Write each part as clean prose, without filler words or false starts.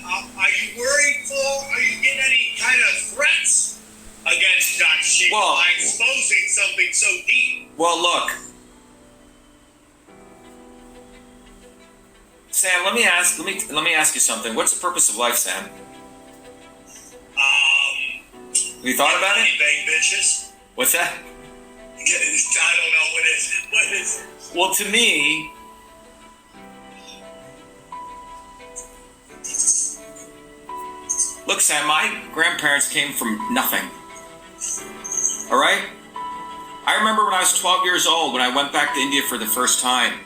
Are you worried for? Are you getting any kind of threats against Dr. Shiva by exposing something so deep? Well, look, Sam. Let me ask you something. What's the purpose of life, Sam? Have you thought about it? Bang bitches. What's that? I don't know what is it. Well, to me, look, Sam, my grandparents came from nothing. All right? I remember when I was 12 years old, when I went back to India for the first time.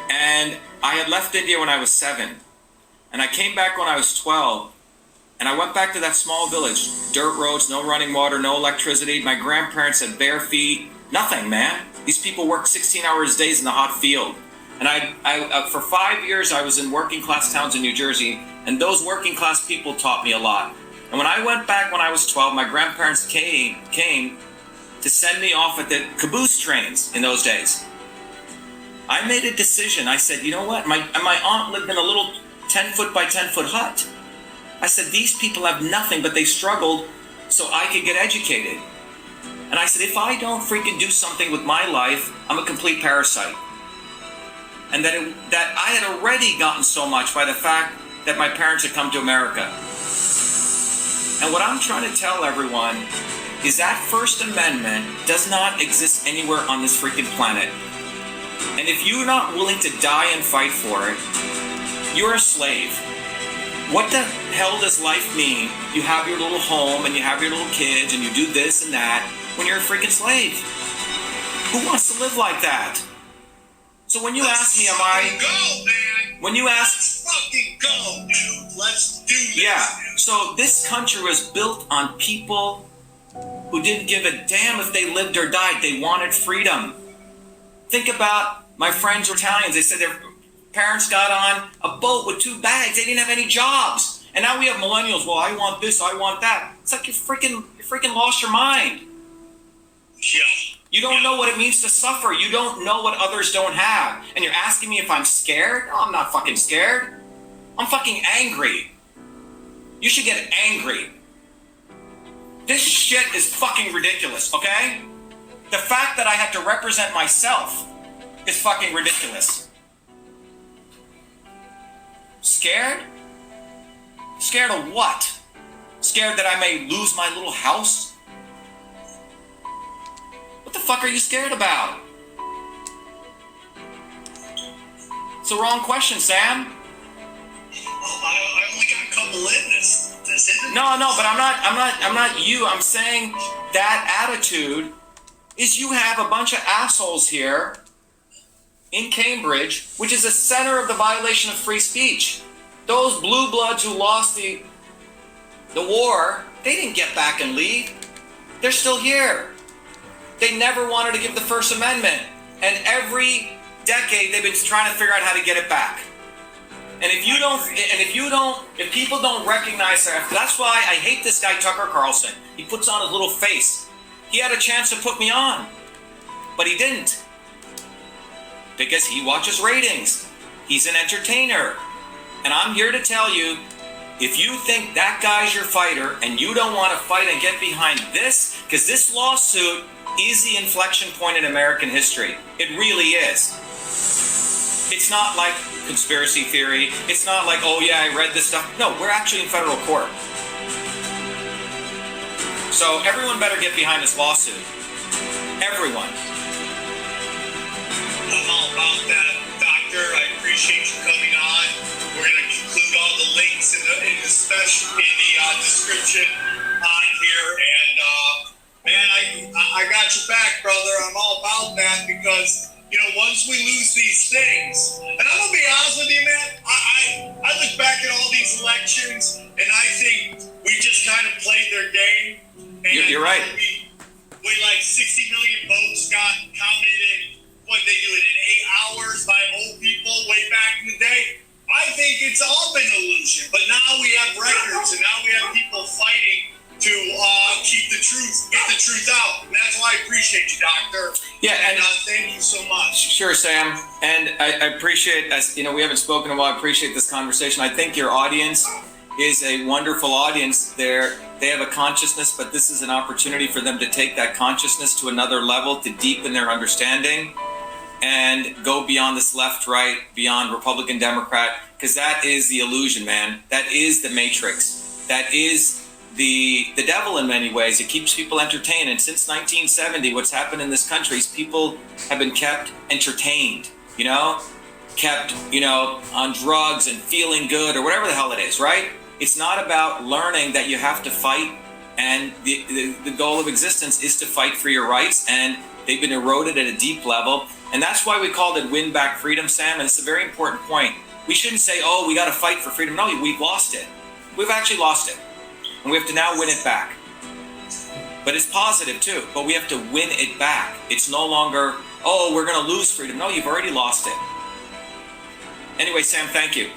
And I had left India when I was 7. And I came back when I was 12. And I went back to that small village. Dirt roads, no running water, no electricity. My grandparents had bare feet. Nothing, man. These people worked 16-hour days in the hot field. And I for 5 years, I was in working class towns in New Jersey. And those working class people taught me a lot. And when I went back when I was 12, my grandparents came to send me off at the caboose trains in those days. I made a decision. I said, you know what? My aunt lived in a little 10-foot by 10-foot hut. I said, these people have nothing, but they struggled so I could get educated. And I said, if I don't freaking do something with my life, I'm a complete parasite. And that I had already gotten so much by the fact that my parents had come to America. And what I'm trying to tell everyone is that First Amendment does not exist anywhere on this freaking planet. And if you're not willing to die and fight for it, you're a slave. What the hell does life mean? You have your little home and you have your little kids and you do this and that when you're a freaking slave. Who wants to live like that? So when you ask me, am I... Go, man! When you ask... Let's fucking go, dude! Let's do this! Yeah, so this country was built on people who didn't give a damn if they lived or died. They wanted freedom. Think about my friends who are Italians. They said their parents got on a boat with 2 bags. They didn't have any jobs. And now we have millennials. Well, I want this, I want that. It's like you freaking lost your mind. Yeah. You don't know what it means to suffer. You don't know what others don't have. And you're asking me if I'm scared? No, I'm not fucking scared. I'm fucking angry. You should get angry. This shit is fucking ridiculous, okay? The fact that I have to represent myself is fucking ridiculous. Scared? Scared of what? Scared that I may lose my little house? What the fuck are you scared about? It's the wrong question, Sam. Oh, I only got a couple in this. No, but I'm not you. I'm saying that attitude is you have a bunch of assholes here in Cambridge, which is the center of the violation of free speech. Those blue bloods who lost the war, they didn't get back and leave. They're still here. They never wanted to give the First Amendment. And every decade they've been trying to figure out how to get it back. And if people don't recognize that, that's why I hate this guy Tucker Carlson. He puts on his little face. He had a chance to put me on, but he didn't. Because he watches ratings. He's an entertainer. And I'm here to tell you, if you think that guy's your fighter and you don't want to fight and get behind this, because this lawsuit is the inflection point in American history. It really is. It's not like conspiracy theory. It's not like, oh yeah, I read this stuff. No, we're actually in federal court. So everyone better get behind this lawsuit. Everyone. I'm all about that, Doctor. I appreciate you coming on. We're going to include all the links in the description on here. And man, I got your back, brother. I'm all about that because, you know, once we lose these things, and I'm going to be honest with you, man, I look back at all these elections, and I think we just kind of played their game. And you're right. We like 60 million votes got counted in, what they do it in 8 hours by old people way back in the day. I think it's all been illusion, but now we have records, and now we have people fighting to keep the get the truth out. And that's why I appreciate you, Doctor. Yeah, and thank you so much. Sure, Sam. And I appreciate, as you know, we haven't spoken in a while. I appreciate this conversation. I think your audience is a wonderful audience. They have a consciousness, but this is an opportunity for them to take that consciousness to another level, to deepen their understanding, and go beyond this left-right, beyond Republican, Democrat, because that is the illusion, man. That is the matrix. That is the devil in many ways. It keeps people entertained. And since 1970, what's happened in this country is people have been kept entertained, kept, on drugs and feeling good or whatever the hell it is, right? It's not about learning that you have to fight, and the goal of existence is to fight for your rights, and they've been eroded at a deep level. And that's why we called it Win Back Freedom, Sam, and it's a very important point. We shouldn't say, oh, we got to fight for freedom. No, we've lost it. We've actually lost it. And we have to now win it back. But it's positive too, but we have to win it back. It's no longer, oh, we're going to lose freedom. No, you've already lost it. Anyway, Sam, thank you.